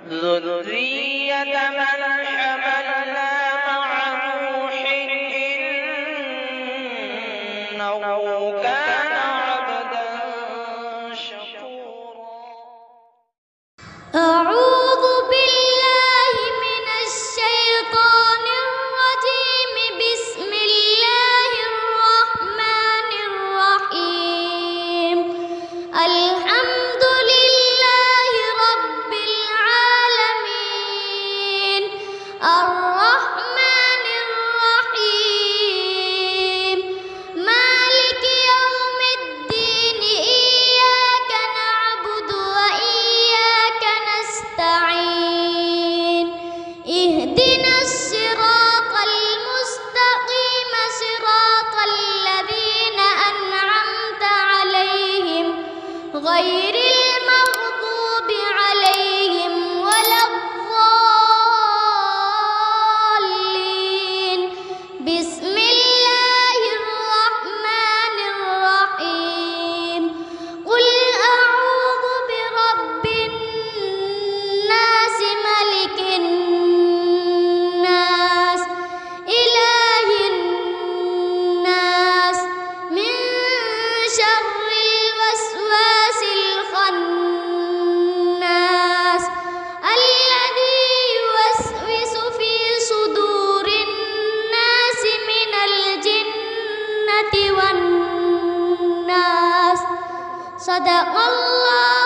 ذرية من حملنا مع نوح إنه كان عبدا شكورا. أعوذ بالله من الشيطان الرجيم. بسم الله الرحمن الرحيم. الحمد لله رب العالمين الرحمن الرحيم مالك يوم الدين. إياك نعبد وإياك نستعين. اهدنا الصراط المستقيم صراط الذين أنعمت عليهم غير المغضوب عليهم ولا الضالين. بسم الله الرحمن الرحيم. قل أعوذ برب الناس ملك الناس إله الناس من شر الوسواس الخناس الذي يوسوس في صدور الناس من الجنة والناس. صدق الله